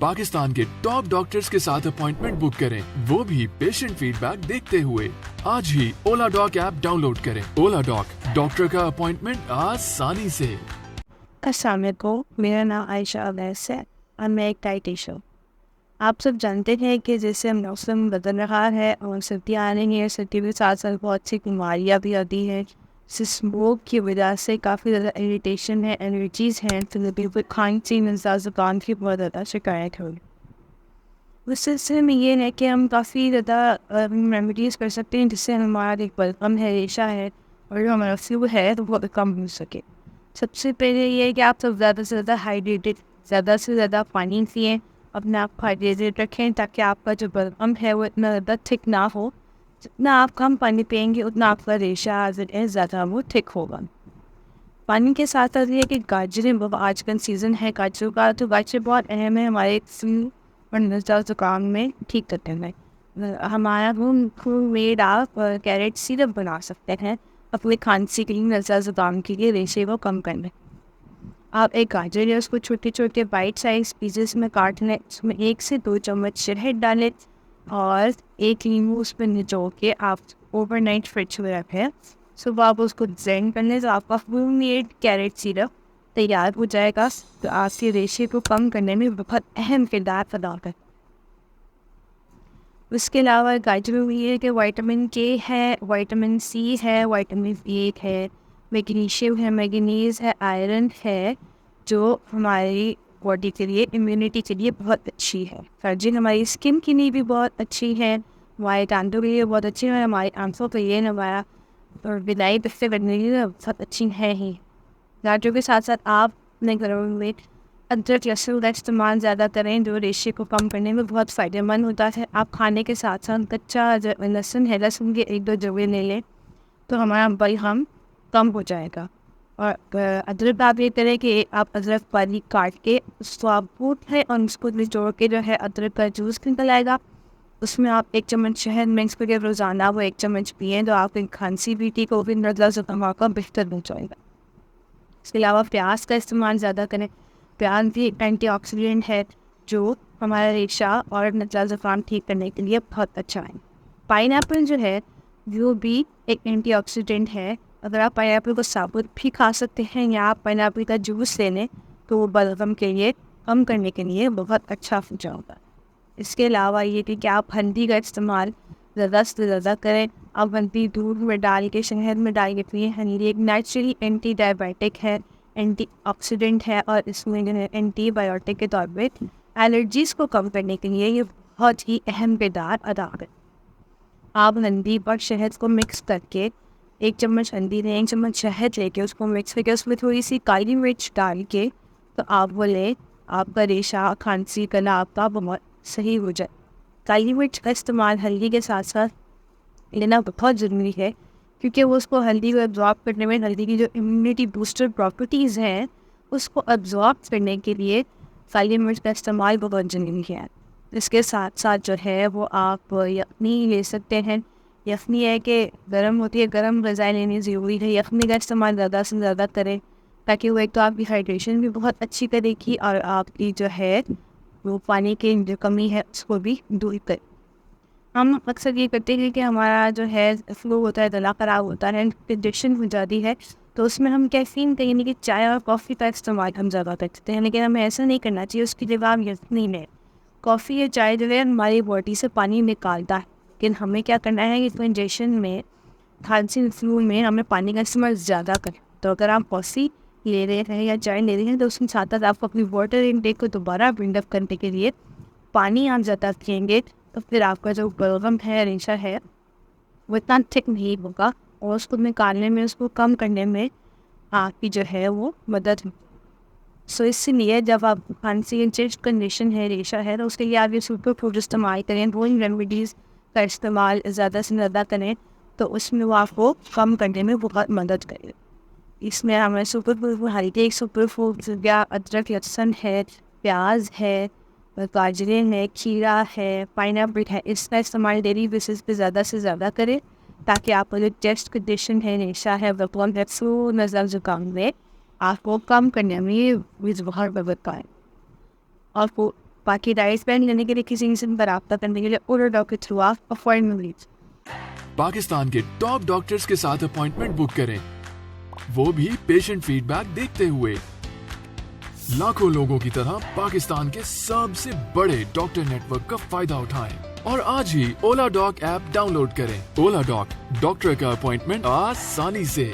पाकिस्तान के top doctors के साथ अपॉइंटमेंट बुक करें, वो भी पेशेंट फीडबैक देखते हुए। आज ही ओला डॉक ऐप डाउनलोड करें। ओला डॉक, डॉक्टर का अपॉइंटमेंट आसानी से। अस्सलाम वालेकुम, मेरा नाम आयशा अवैस है और मैं एक डाइटिशियन। आप सब जानते हैं कि जैसे मौसम बदल रहा है और सर्दियाँ आ रही हैं, सर्दी के साथ साथ बहुत सी बीमारियाँ भी आती हैं। स्मोक की वजह से काफ़ी ज़्यादा इरिटेशन है, एलर्जीज़ हैं, तो बिल्कुल खांसी, नज़ला, ज़ुकाम की बहुत ज़्यादा शिकायत हो। उस सिलसिले में ये है कि हम काफ़ी ज़्यादा रेमेडीज़ कर सकते हैं जिससे हमारा एक बलगम है, रेशा है और जो हमारा फ्लू है तो बहुत कम हो सके। सबसे पहले ये है कि आप सब ज़्यादा से ज़्यादा हाइड्रेटेड, ज़्यादा से ज़्यादा पानी पिएँ, अपने आप को हाइड्रेटेड रखें ताकि आपका जो बलगम है वो इतना ज़्यादा थिक ना हो। जितना आप कम पानी पिएंगे उतना आपका रेशा ज़्यादा वो थिक होगा। पानी के साथ साथ ये कि गाजरें, आजकल सीज़न है गाजरों का, तो गाजर बहुत अहम है हमारे फ्लू और नज़ला ज़ुकाम में ठीक करते हैं। हमारा खून मेड आप कैरेट सिरप बना सकते हैं अपनी खांसी के लिए, नज़ला ज़ुकाम के लिए, रेशे को कम करने। आप एक गाजर है उसको छोटे छोटे बाइट साइज पीसेस में काट लें, उसमें 1 से 2 चम्मच शहद डालें और 1 नींबू उसमें निचोड़ के आप ओवरनाइट फ्रिज में रखें। सुबह आप उसको ग्राइंड कर लें तो आपका फुल मेड कैरेट सिरप तैयार हो जाएगा, तो आपके रेशे को कम करने में बहुत अहम किरदार अदा करता है। उसके अलावा गाजरों में ये है कि विटामिन के है, विटामिन सी है, विटामिन ए है, मैग्नीशियम है, मैंगनीज है, आयरन है, जो हमारी बॉडी के लिए, इम्यूनिटी के लिए बहुत अच्छी है। सर्जिन हमारी स्किन के लिए भी बहुत अच्छी है, हमारे दांतों के लिए बहुत अच्छी है, हमारी आंखों के लिए, हमारा और विदाई पिस्से करने के लिए बहुत अच्छी है ही। गाजरों के साथ साथ आप अपने घरों में अदरक लहसुन का इस्तेमाल ज़्यादा करें जो रेशे को कम करने में बहुत फ़ायदेमंद होता है। आप खाने के साथ साथ कच्चा लहसुन है, लहसुन के 1-2 जवे ले लें तो हमारा बलगम कम हो जाएगा। और अदरक आप ये करें कि आप अदरक बारीक काट के उसको आप कूट लें और उसको निचोड़ के जो है अदरक का जूस निकल आएगा, उसमें आप 1 चम्मच शहद मिक्स करके रोज़ाना वो 1 चम्मच पिएँ तो आपकी खांसी भी ठीक होगी, नज़ला ज़ुकाम का बेहतर हो जाएगा। इसके अलावा प्याज का इस्तेमाल ज़्यादा करें। प्याज भी एक एंटीऑक्सीडेंट है जो हमारा रेशा और नज़ला ज़ुकाम ठीक करने के लिए बहुत अच्छा है। पाइनएप्पल जो है वो भी एक एंटीऑक्सीडेंट है। अगर आप पाइनएप्पल को साबुत भी खा सकते हैं या आप पाइनएप्पल का जूस ले लें तो वो बलगम के लिए कम करने के लिए बहुत अच्छा हो जाएगा। इसके अलावा ये भी कि आप हल्दी का इस्तेमाल ज़्यादा से ज़्यादा करें। आप हल्दी दूध में डाल के, शहद में डाल के पिए। हल्दी एक नेचुरली एंटी डायबिटिक है, एंटीऑक्सीडेंट है और इसमें जो है एंटीबायोटिक के तौर पे एलर्जीज़ को कम करने के लिए ये बहुत ही अहम किरदार अदा करता है। आप हल्दी और शहद को मिक्स करके 1 चम्मच हल्दी लें, 1 चम्मच शहद लेके उसको मिक्स करके उसमें थोड़ी सी काली मिर्च डाल के तो आप वो लें, आपका रेशा, खांसी, गला आपका बहुत सही हो जाए। काली मिर्च का इस्तेमाल हल्दी के साथ साथ लेना बहुत ज़रूरी है क्योंकि वो उसको हल्दी को एब्जॉर्ब करने में, हल्दी की जो इम्यूनिटी बूस्टर प्रॉपर्टीज़ हैं उसको एब्जॉर्ब करने के लिए काली मिर्च का इस्तेमाल बहुत ज़रूरी है। इसके साथ साथ जो है वो आप यखनी ले सकते हैं। यखनी है कि गर्म होती है, गर्म ग़िज़ाएँ लेनी ज़रूरी है। यखनी का इस्तेमाल ज़्यादा से ज़्यादा करें ताकि वो एक तो आपकी हाइड्रेशन भी बहुत अच्छी करेगी और आपकी जो है वो पानी की जो कमी है उसको भी दूर करे। हम अक्सर ये करते हैं कि हमारा जो है फ्लू होता है, गला ख़राब होता है, डिजेशन हो जाती है, तो उसमें हम कैफ़ीन कहीं नहीं कि चाय और कॉफ़ी का इस्तेमाल हम ज़्यादा करते हैं, लेकिन हमें ऐसा नहीं करना चाहिए। उसकी जगह हम यखनी लें। कॉफ़ी या चाय जो है हमारी बॉडी से पानी निकालता है, लेकिन हमें क्या करना है कि कंजेशन में, खांसी फ्लू में हमें पानी का इस्तेमाल ज़्यादा करें। तो अगर आप कॉफ़ी ले रहे हैं या चाय ले रहे हैं तो उसके साथ साथ आपको अपनी वाटर इनटेक को दोबारा बिल्डअप करने के लिए पानी आप ज़्यादा पिएंगे तो फिर आपका जो बलगम है, रेशा है, वो इतना थिक नहीं होगा और उसको निकालने में, उसको कम करने में आपकी जो है वो मदद। सो इसलिए जब आप खांसी चेस्ट कंडीशन है, रेशा है, तो उसके लिए आप ये सुपर फूड इस्तेमाल करें, होम रेमेडीज़ का इस्तेमाल ज़्यादा से ज़्यादा करें तो उसमें वो आपको कम करने में बहुत मदद करेगा। इसमें हमें सुपर फूड हल्दी, एक सुपर फूड या अदरक, लहसुन है, प्याज है, गाजरें हैं, खीरा है, पाइनएप्पल है, इसका इस्तेमाल डेली बेसिस पे ज़्यादा से ज़्यादा करें ताकि आपका जो चेस्ट कंडीशन है, रेशा है, बलगम है, फ्लू, नज़ला ज़ुकाम में आपको कम करने में ये बहुत मदद पाए। और वो बाकी राइस बैंड लेने के लिए किसी किस्म का रब्ता करने के लिए ओला डॉक के थ्रू आप अपॉइंटमेंट लीजिए। पाकिस्तान के टॉप डॉक्टर्स के साथ अपॉइंटमेंट बुक करें, वो भी पेशेंट फीडबैक देखते हुए। लाखों लोगों की तरह पाकिस्तान के सबसे बड़े डॉक्टर नेटवर्क का फायदा उठाएं और आज ही ओला डॉक ऐप डाउनलोड करें। ओला डॉक, डॉक्टर का अपॉइंटमेंट आसानी से।